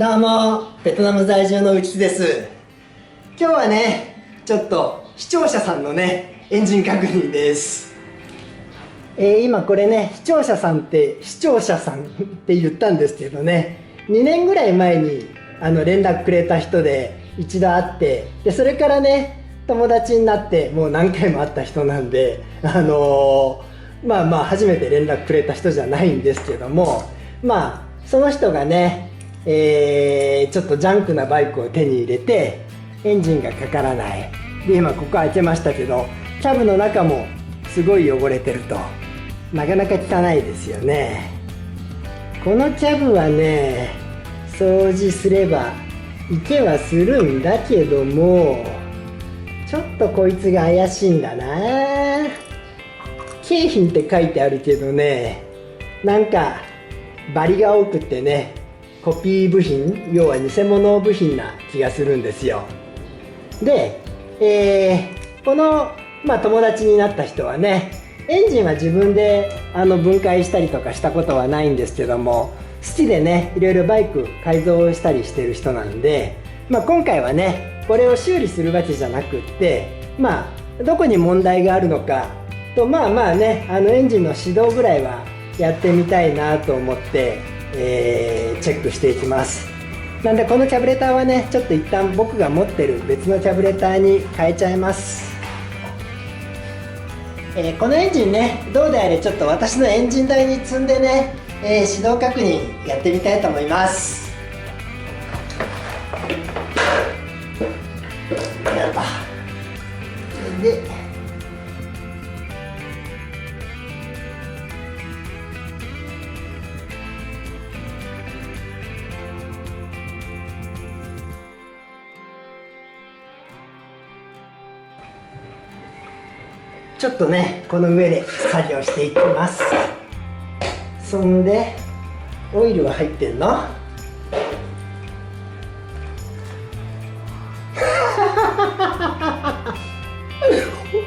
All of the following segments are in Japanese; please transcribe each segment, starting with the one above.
どうも、ベトナム在住の内津です。今日はね、ちょっと視聴者さんのね、エンジン確認です。今これね、視聴者さんって言ったんですけどね、2年ぐらい前に連絡くれた人で一度会って、でそれからね、友達になってもう何回も会った人なんで、初めて連絡くれた人じゃないんですけども、その人がね、ちょっとジャンクなバイクを手に入れてエンジンがかからない。で今ここ開けましたけど、キャブの中もすごい汚れてると、なかなか汚いですよね。このキャブはね、掃除すればいけはするんだけども、ちょっとこいつが怪しいんだな。景品って書いてあるけどね、なんかバリが多くってね、コピー部品、要は偽物部品な気がするんですよ。で、この、友達になった人はね、エンジンは自分で分解したりとかしたことはないんですけども、好きでね、いろいろバイク改造したりしてる人なんで、今回はね、これを修理するわけじゃなくって、どこに問題があるのかと、エンジンの始動ぐらいはやってみたいなと思って、チェックしていきます。なんでこのキャブレターはね、ちょっと一旦僕が持ってる別のキャブレターに変えちゃいます。このエンジンね、どうであれちょっと私のエンジン台に積んでね、始動確認やってみたいと思います。やった。でちょっとね、この上で作業していきます。そんでオイルは入ってんの？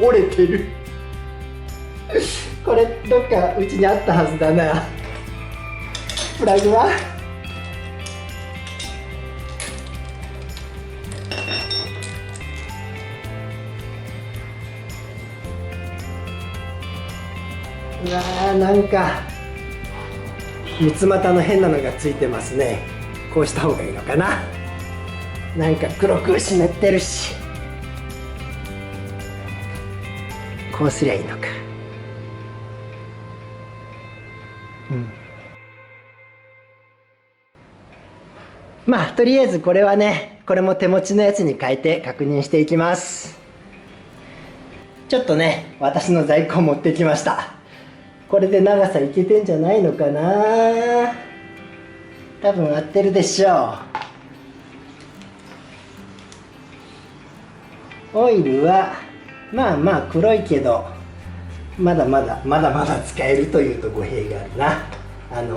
折れてる。これどっかうちにあったはずだな。プラグは？うわー、なんか三つ股の変なのがついてますね。こうした方がいいのかな。なんか黒く湿ってるし、こうすりゃいいのか。とりあえずこれはね、これも手持ちのやつに変えて確認していきます。ちょっとね、私の在庫を持ってきました。これで長さいけてんじゃないのかな。多分合ってるでしょう。オイルは黒いけどまだまだ使えるというと語弊がある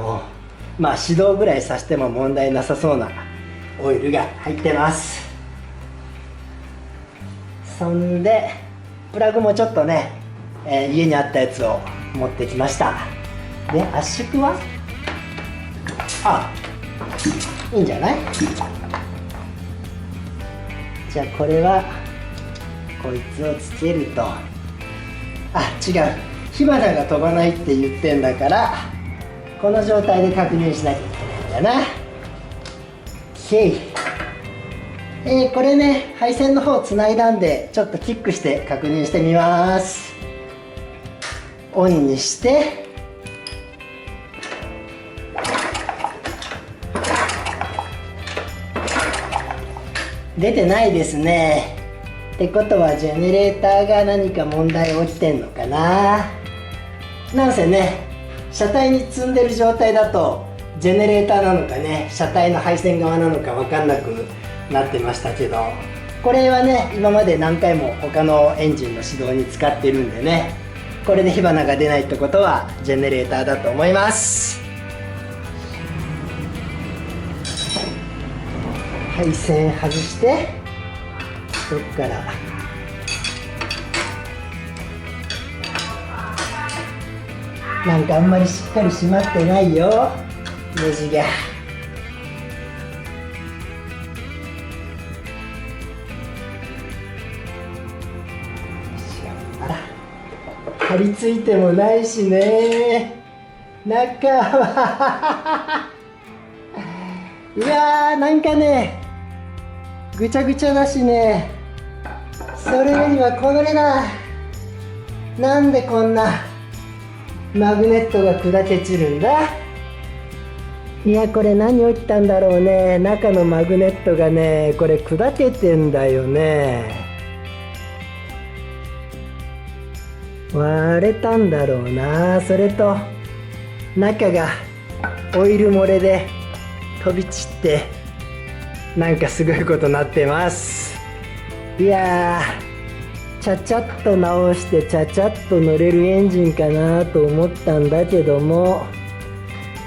な。始動ぐらいさせても問題なさそうなオイルが入ってます。そんでプラグもちょっとね、家にあったやつを持ってきました。で圧縮はいいんじゃない？じゃあこれはこいつをつけると、違う、火花が飛ばないって言ってんだから、この状態で確認しなきゃいけないんだな。これね、配線の方つないだんで、ちょっとキックして確認してみます。オンにして出てないですね。ってことはジェネレーターが何か問題起きてんのかな。なんせね、車体に積んでる状態だとジェネレーターなのかね、車体の配線側なのか分かんなくなってましたけど、これはね、今まで何回も他のエンジンの始動に使ってるんでね、これで火花が出ないってことはジェネレーターだと思います。配線外して、こっからなんかあんまりしっかり締まってないよ、ネジが。張り付いてもないしね。中はうわー、なんかねぐちゃぐちゃだしね。それよりはこれだ。なんでこんなマグネットが砕け散るんだ。いや、これ何起きたんだろうね。中のマグネットがね、これ砕けてんだよね。割れたんだろうな。それと中がオイル漏れで飛び散ってなんかすごいことになってます。いやー、ちゃちゃっと直してちゃちゃっと乗れるエンジンかなと思ったんだけども、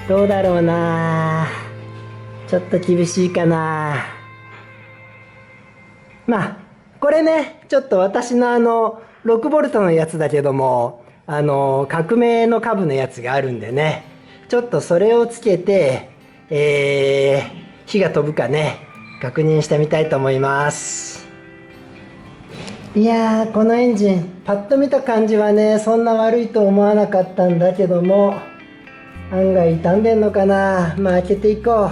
どうだろうな。ちょっと厳しいかな。まあこれね、ちょっと私の6ボルトのやつだけども、革命の株のやつがあるんでね、ちょっとそれをつけて、火が飛ぶかね確認してみたいと思います。いやー、このエンジンパッと見た感じはね、そんな悪いと思わなかったんだけども、案外傷んでんのかな。まあ開けていこう。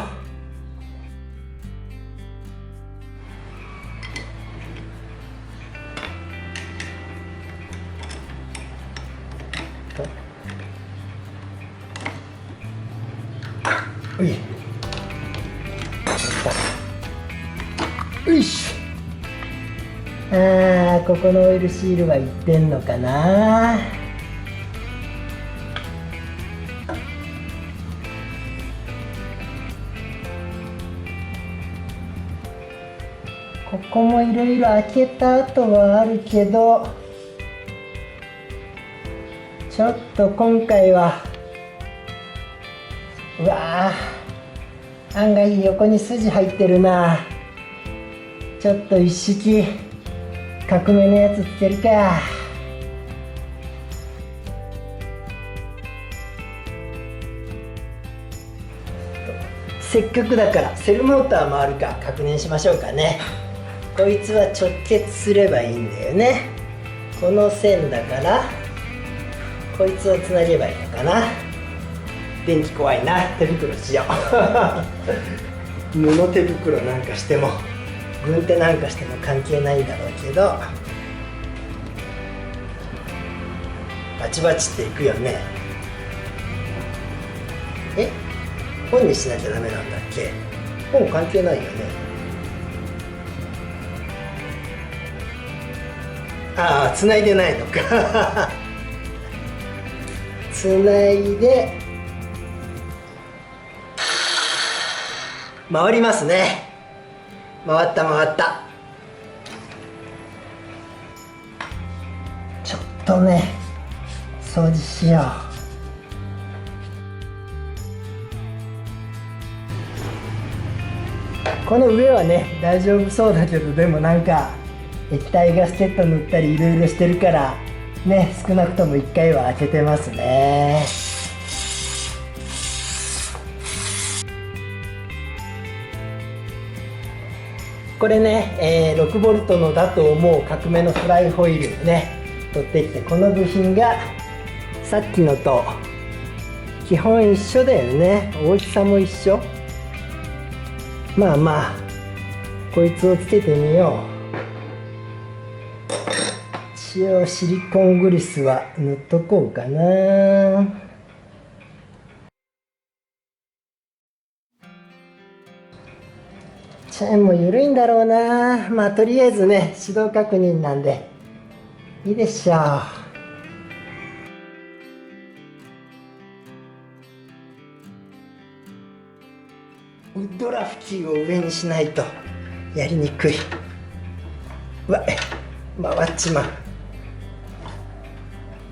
うい、よし。ここのオイルシールはいってんのかな。ここもいろいろ開けた跡はあるけど、ちょっと今回はうわー、案外横に筋入ってるな。ちょっと一式革命のやつつけるか。せっかくだからセルモーターもあるか確認しましょうかね。こいつは直結すればいいんだよね。この線だからこいつをつなげばいいのかな。電気怖いな。手袋しよう布手袋なんかしても軍手なんかしても関係ないんだろうけど、バチバチっていくよね。オンにしなきゃダメなんだっけ。オン関係ないよね。ああ、繋いでないのか繋いで回りますね。回った回った。ちょっとね掃除しよう。この上はね大丈夫そうだけど、でもなんか液体ガスケット塗ったりいろいろしてるからね、少なくとも1回は開けてますね。これね、6ボルトのだと思う革命のフライホイールね取ってきて、この部品がさっきのと基本一緒だよね。大きさも一緒。まあまあこいつをつけてみよう。一応シリコングリスは塗っとこうかな。チェーンも緩いんだろうな。まあとりあえずね指導確認なんでいいでしょう。ウッドラフティを上にしないとやりにくい。うわ、回っちまう。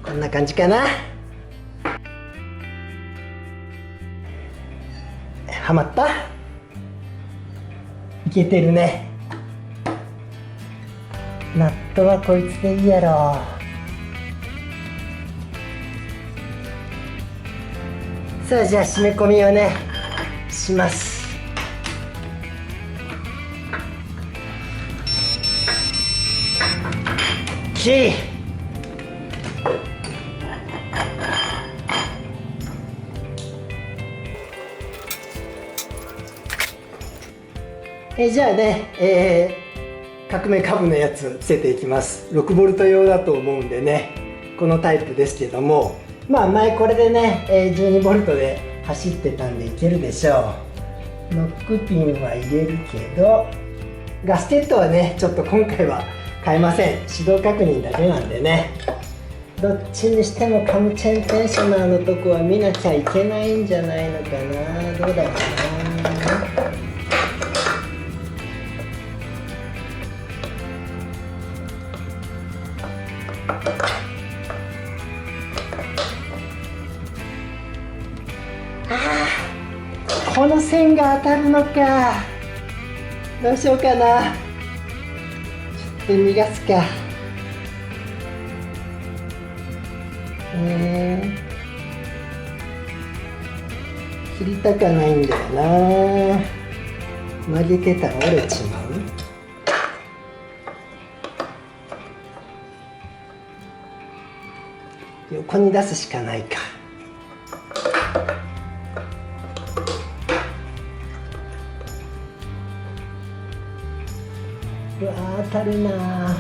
こんな感じかな。はまった。いけてるね。ナットはこいつでいいやろ。さあじゃあ締め込みをねします。じゃあね、革命株のやつつけていきます。 6V 用だと思うんでね、このタイプですけども、まあ前これでね、12V で走ってたんでいけるでしょう。ノックピンは入れるけど、ガスケットはねちょっと今回は変えません。指導確認だけなんでね。どっちにしてもカムチェンテンショナーのとこは見なきゃいけないんじゃないのかな。どうだろうな。この線が当たるのか。どうしようかな。ちょっと逃がすか。切りたかないんだよな。曲げてたら折れちまう。横に出すしかないか。うわー、当たるな。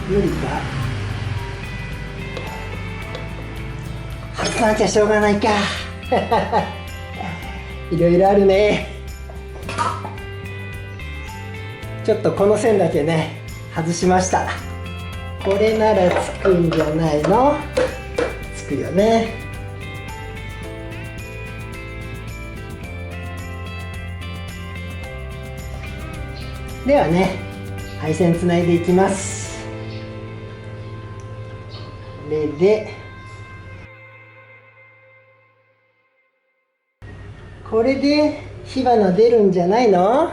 無理か。外さなきゃしょうがないか。いろいろあるね。ちょっとこの線だけね外しました。これならつくんじゃないの。つくよね。ではね、配線つないでいきます。これで火花出るんじゃないの。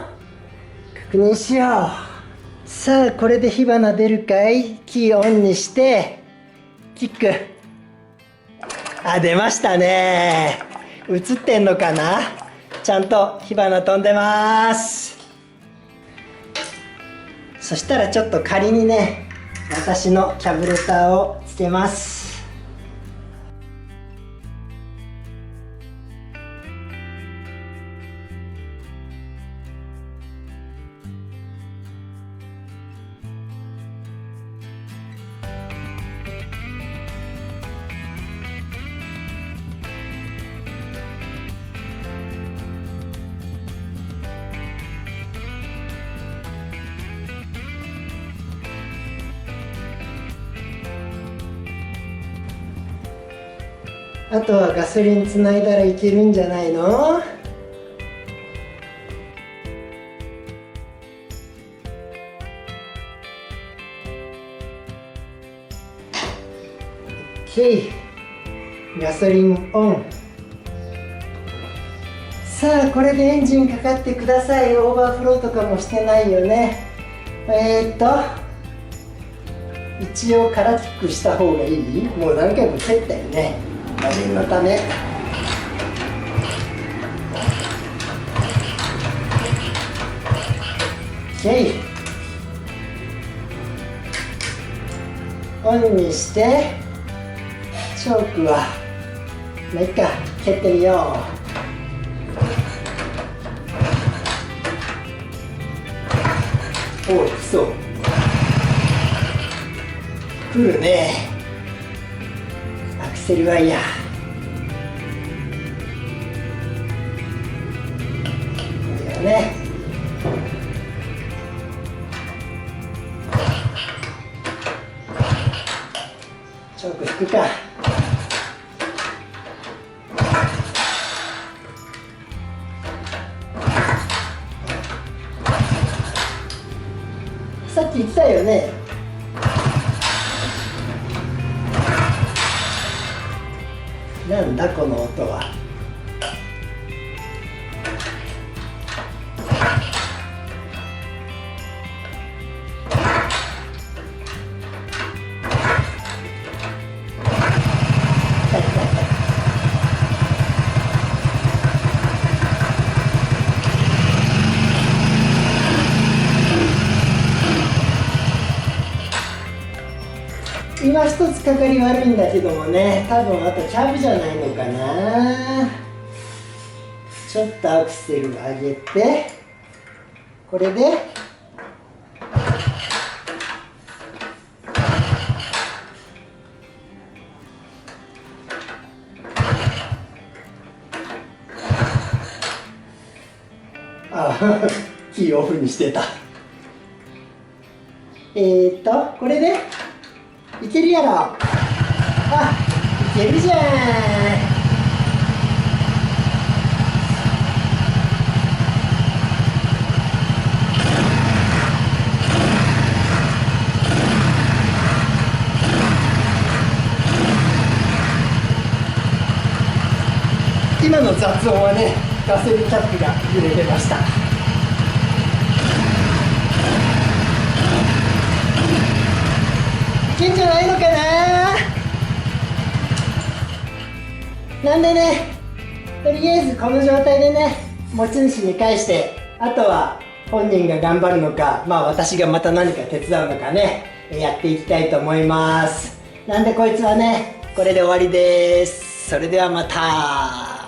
確認しよう。さあ、これで火花出るかい。キーオンにしてキック。あ、出ましたね。映ってんのかな。ちゃんと火花飛んでます。そしたらちょっと仮にね、私のキャブレターをつけます。あとはガソリンつないだらいけるんじゃないの。OK、ガソリンオン。さあ、これでエンジンかかってください。オーバーフローとかもしてないよね。一応空キックした方がいい。もう何回も蹴ったよね、念のため。OK、オンにしてチョークはまあいいか、蹴ってみよう。おお、来そう。来るね。アクセルワイヤー。これだね。チョーク引くか。さっき言ってたよね。なんだこの音は。今一つかかり悪いんだけどもね、多分あとキャブじゃないのかな。ちょっとアクセル上げて、これでキーオフにしてた。これでいけるやろ。あ、いけるじゃん。今の雑音はね、ガソリンキャップが揺れてました。いけんじゃないのかな。なんでね、とりあえずこの状態でね、持ち主に返して、あとは本人が頑張るのか、まあ私がまた何か手伝うのかね、やっていきたいと思います。なんでこいつはね、これで終わりです。それではまた。